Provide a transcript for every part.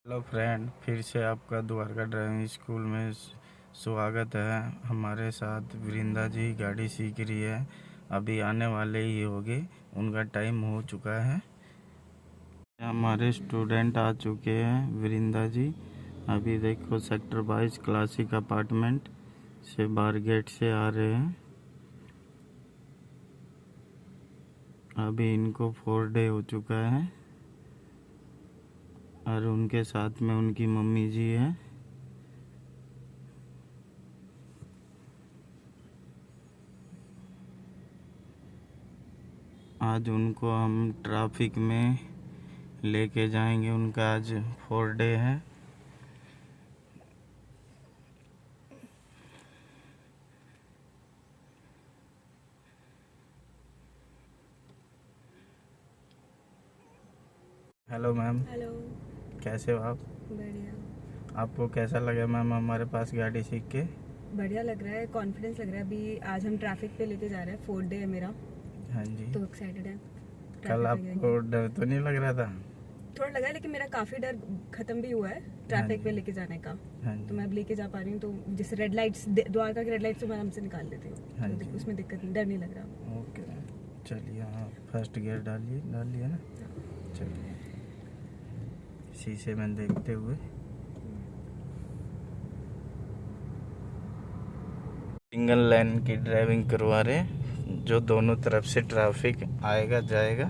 Hello friend, फिर से आपका द्वारका ड्राइविंग स्कूल में स्वागत है। हमारे साथ वृंदा जी गाड़ी सीख रही है, अभी आने वाले ही होंगे, उनका टाइम हो चुका है। हमारे स्टूडेंट आ चुके हैं। वृंदा जी अभी देखो सेक्टर 22 क्लासिक अपार्टमेंट से बाहर गेट से आ रहे हैं। अभी इनको 4 डे हो चुका है और उनके साथ में उनकी मम्मी जी है। आज उनको हम ट्रैफिक में लेके जाएंगे, उनका आज 4 डे है। Hello ma'am. हेलो। कैसे हो आप? बढ़िया। आपको कैसा लगा मैम हमारे पास गाड़ी सीख के? बढ़िया लग रहा है, कॉन्फिडेंस लग रहा है। अभी आज हम ट्रैफिक पे लेके जा रहे हैं, 4th डे है मेरा, हाँ जी। तो एक्साइटेड है। कल आपको डर तो नहीं लग रहा था? थोड़ा लगा है, लेकिन मेरा काफी डर खत्म भी हुआ है ट्रैफिक पे लेके जाने का। हाँ तो जी। मैं अब लेके जा पा रही हूँ, तो जैसे रेड लाइट्स, द्वारका की रेड लाइट्स तो मैं आराम से निकाल लेती हूँ, हाँ तो जी। उसमें दिक्कत नहीं, डर नहीं लग रहा। ओके, चलिए। हाँ, फर्स्ट गियर डाल लिया ना। चलिए, शीशे में देखते हुए सिंगल लाइन की ड्राइविंग करवा रहे, जो दोनों तरफ से ट्रैफिक आएगा जाएगा,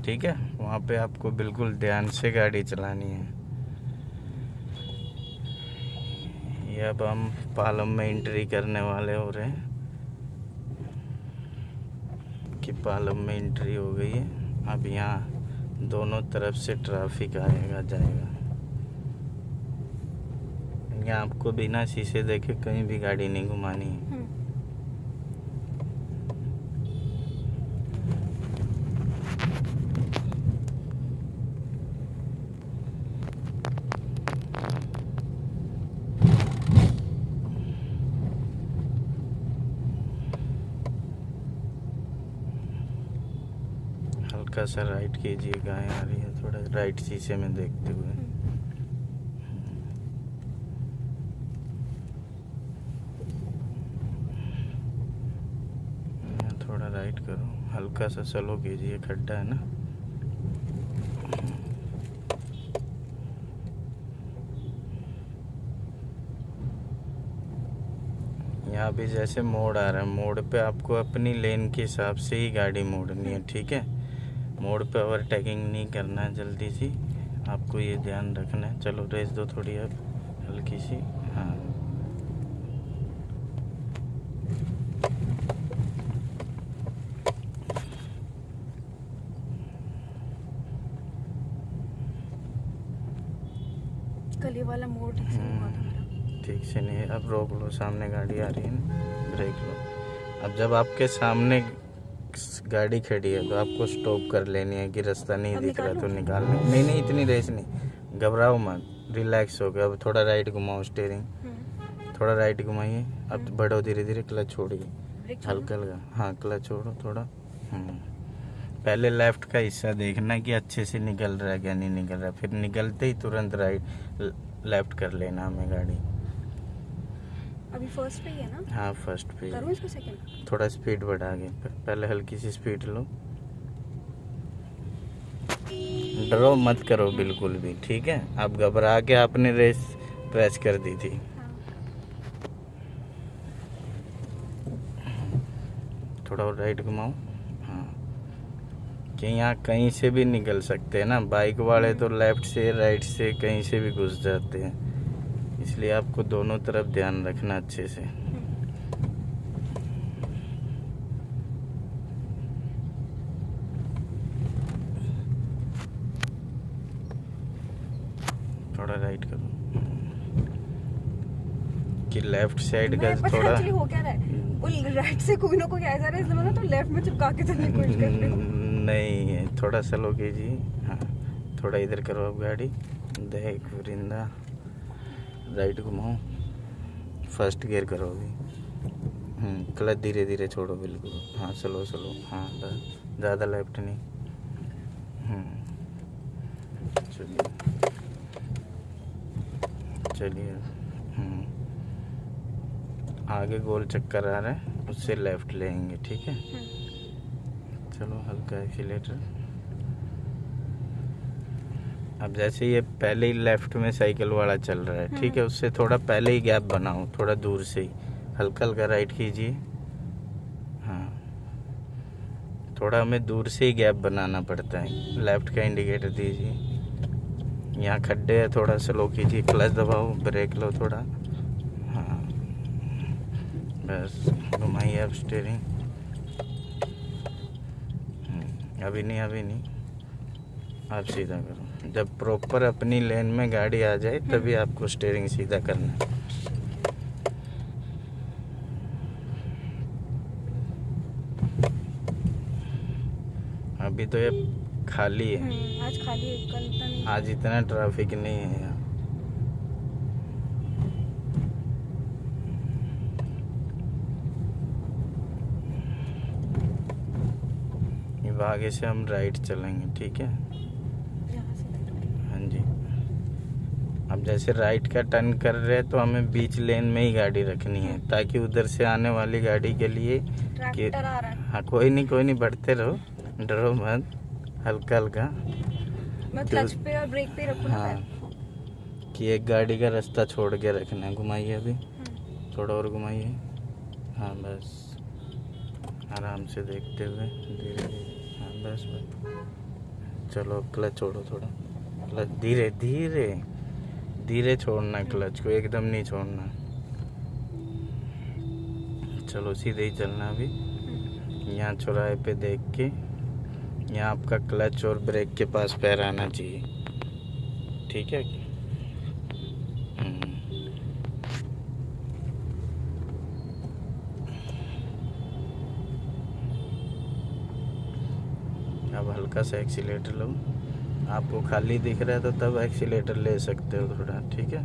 ठीक है। वहाँ पे आपको बिल्कुल ध्यान से गाड़ी चलानी है। ये अब हम पालम में एंट्री करने वाले हो रहे हैं कि पालम में एंट्री हो गई है। अब यहाँ दोनों तरफ से ट्रैफिक आएगा जाएगा। यहाँ आपको बिना शीशे देखे कहीं भी गाड़ी नहीं घुमानी है। हल्का सा राइट कीजिए, गाय आ रही है, थोड़ा राइट शीशे में देखते हुए। थोड़ा राइट करो, हल्का सा स्लो कीजिए, खड्डा है ना। यहाँ भी जैसे मोड़ आ रहा है, मोड़ पे आपको अपनी लेन के हिसाब से ही गाड़ी मोड़नी है, ठीक है। मोड़ पे ओवरटेकिंग नहीं करना है जल्दी सी, आपको ये ध्यान रखना है। चलो रेस दो थोड़ी अब, हल्की सी। हाँ, कल ये वाला मोड़ ठीक से नहीं हुआ था मेरा। ठीक से नहीं है। अब रोक लो, सामने गाड़ी आ रही है ना, ब्रेक लो। अब जब आपके सामने गाड़ी खड़ी है तो आपको स्टॉप कर लेनी है कि रास्ता नहीं दिख रहा तो निकालना। नहीं नहीं, इतनी रेस नहीं, घबराओ मत, रिलैक्स हो गया। अब थोड़ा राइट घुमाओ स्टीयरिंग, थोड़ा राइट घुमाइए। अब बढ़ो धीरे धीरे, क्लच छोड़िए, हल्का हल्का। हाँ, क्लच छोड़ो थोड़ा। पहले लेफ्ट का हिस्सा देखना कि अच्छे से निकल रहा है क्या नहीं निकल रहा, फिर निकलते ही तुरंत राइट लेफ्ट कर लेना हमें गाड़ी। अभी फर्स्ट पे ही है ना? हाँ, फर्स्ट पे। करूँ इसको सेकंड? थोड़ा स्पीड बढ़ा के, पहले हल्की सी स्पीड लो। डरो मत करो बिल्कुल भी, ठीक है। अब घबरा के आपने रेस प्रेस कर दी थी। थोड़ा और राइट घुमाओ। हाँ, कि यहाँ कहीं से भी निकल सकते हैं ना, बाइक वाले तो लेफ्ट से राइट से कहीं से भी घुस जाते हैं, इसलिए आपको दोनों तरफ ध्यान रखना अच्छे से। थोड़ा राइट करो कि लेफ्ट साइड का थोड़ा हो क्या रहा है, वो राइट से कोई ना कोई आ जा रहा है, इसलिए मैं तो लेफ्ट में चिपका के चलने की कोशिश कर रही हूँ। नहीं, थोड़ा स्लो कीजिए। हाँ, थोड़ा इधर करो अब गाड़ी, देख वृंदा, राइट घुमाओ, फर्स्ट गियर करो अभी। क्लच धीरे धीरे छोड़ो बिल्कुल। हाँ, स्लो स्लो। हाँ, ज़्यादा लेफ्ट नहीं। चलिए, चलिए। आगे गोल चक्कर आ रहा है, उससे लेफ्ट लेंगे, ठीक है। चलो हल्का एक्सीलेटर। अब जैसे ये पहले ही लेफ्ट में साइकिल वाला चल रहा है, ठीक है, उससे थोड़ा पहले ही गैप बनाओ, थोड़ा दूर से ही हल्का हल्का राइट कीजिए। हाँ, थोड़ा हमें दूर से ही गैप बनाना पड़ता है। लेफ्ट का इंडिकेटर दीजिए। यहाँ खड्डे है, थोड़ा स्लो कीजिए, क्लच दबाओ, ब्रेक लो थोड़ा। हाँ बस, घुमाइए अब स्टीयरिंग। अभी नहीं, अभी नहीं, आप सीधा करो। जब प्रॉपर अपनी लेन में गाड़ी आ जाए तभी आपको स्टीयरिंग सीधा करना है। अभी तो ये खाली है, आज खाली है, कल इतना नहीं। आज इतना ट्रैफिक नहीं है यहाँ। अब आगे से हम राइट चलेंगे, ठीक है। यहाँ से right। हाँ जी। अब जैसे राइट का टर्न कर रहे हैं तो हमें बीच लेन में ही गाड़ी रखनी है, ताकि उधर से आने वाली गाड़ी के लिए ट्रैक्टर आ रहा है। हाँ, कोई नहीं, बढ़ते रहो, डरो मत, हल्का हल्का। मैं क्लच पे और ब्रेक पे रखूँ ना हाँ, पैर? कि एक गाड़ी का रास्ता छोड़ के रखना है। घुमाइए अभी, थोड़ा और घुमाइए। हाँ बस, आराम से देखते हुए, धीरे धीरे। हाँ बस बस। चलो अब क्लच छोड़ो थोड़ा, क्लच धीरे धीरे धीरे छोड़ना, क्लच को एकदम नहीं छोड़ना। चलो सीधे ही चलना अभी। यहाँ चौराहे पे देख के, यहाँ आपका क्लच और ब्रेक के पास पैर आना चाहिए, ठीक है। अब हल्का सा एक्सीलेटर लो। आपको खाली दिख रहा है तो तब एक्सीलेटर ले सकते हो थोड़ा, ठीक है।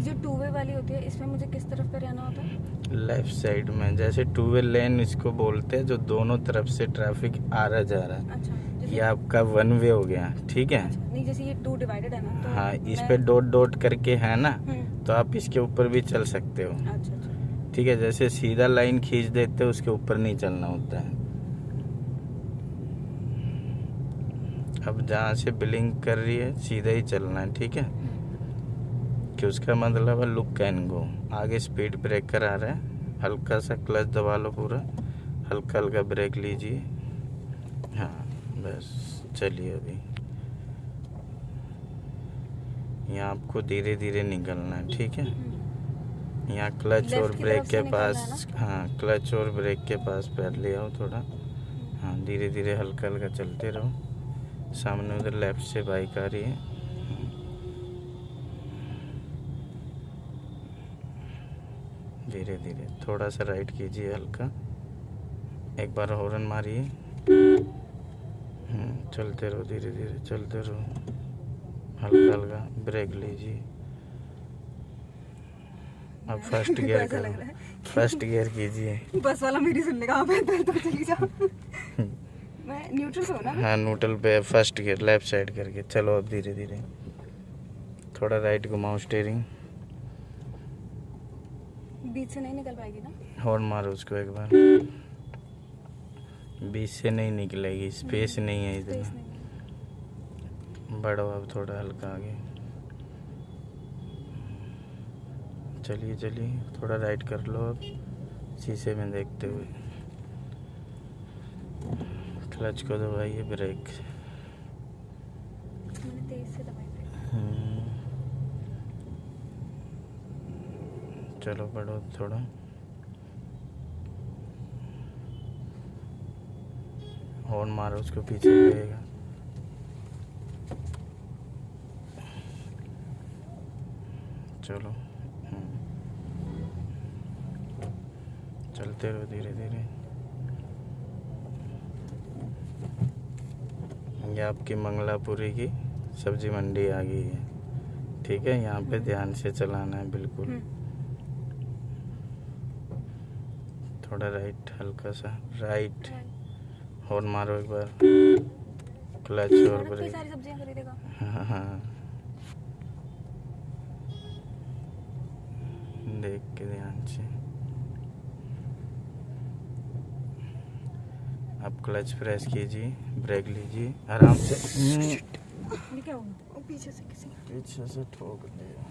जो टू वे वाली होती है, इसमें मुझे किस तरफ पे रहना होता है? लेफ्ट साइड में, जैसे टू वे लेन इसको बोलते हैं, जो दोनों तरफ से ट्रैफिक आ रहा जा रहा है। अच्छा, ये आपका वन वे हो गया, ठीक है। अच्छा, नहीं जैसे ये टू डिवाइडेड है ना, तो हाँ, इस पे डॉट डॉट करके है ना, तो आप इसके ऊपर भी चल सकते हो, अच्छा अच्छा। ठीक है। जैसे सीधा लाइन खींच देते हो, उसके ऊपर नहीं चलना होता है। अब जहाँ से बिलिंग कर रही है सीधा ही चलना है, ठीक है। कि उसका मतलब है लुक कैन गो। आगे स्पीड ब्रेकर आ रहा है, हल्का सा क्लच दबा लो पूरा, हल्का हल्का ब्रेक लीजिए। हाँ बस, चलिए अभी। यहाँ आपको धीरे धीरे निकलना है, ठीक है। यहाँ क्लच और ब्रेक के पास, हाँ, क्लच और ब्रेक के पास पैर ले आओ थोड़ा। हाँ, धीरे धीरे हल्का हल्का चलते रहो। सामने उधर लेफ्ट से बाइक आ रही है। धीरे धीरे थोड़ा सा राइट कीजिए, हल्का एक बार हॉर्न मारिए। चलते रहो, धीरे धीरे चलते रहो, हल्का हल्का ब्रेक लीजिए। अब फर्स्ट गियर करो, फर्स्ट गियर कीजिए। बस वाला मेरी सुनने का, आप तो चली जाओ। मैं न्यूट्रल से हूं ना? हाँ, न्यूट्रल पे फर्स्ट गियर लेफ्ट साइड करके चलो। अब धीरे धीरे थोड़ा राइट घुमाओ स्टीयरिंग। बीच से नहीं निकल पाएगी ना? हॉर्न मारो उसको एक बार। बीच से नहीं निकलेगी, स्पेस नहीं है इधर। बढ़ो अब थोड़ा हल्का आगे। चलिए चलिए, थोड़ा राइट कर लो अब, शीशे में देखते हुए। क्लच को दबाइए, ब्रेक। मैंने तेज से दबाई ब्रेक। चलो बढ़ो थोड़ा। हॉर्न मारो उसको, पीछे लगेगा। चलो चलते रहो धीरे धीरे। ये आपकी मंगलापुरी की सब्जी मंडी आ गई है, ठीक है। यहाँ पे ध्यान से चलाना है बिल्कुल। थोड़ा राइट, हल्का सा राइट। हॉर्न मारो एक बार, क्लच और ब्रेक। सारी सब्जियां खरीदेगा। हाँ हाँ, देख के ध्यान से। अब क्लच प्रेस कीजिए, ब्रेक लीजिए आराम से। ये क्या हुआ? वो पीछे से किसी पीछे से ठोक दिया।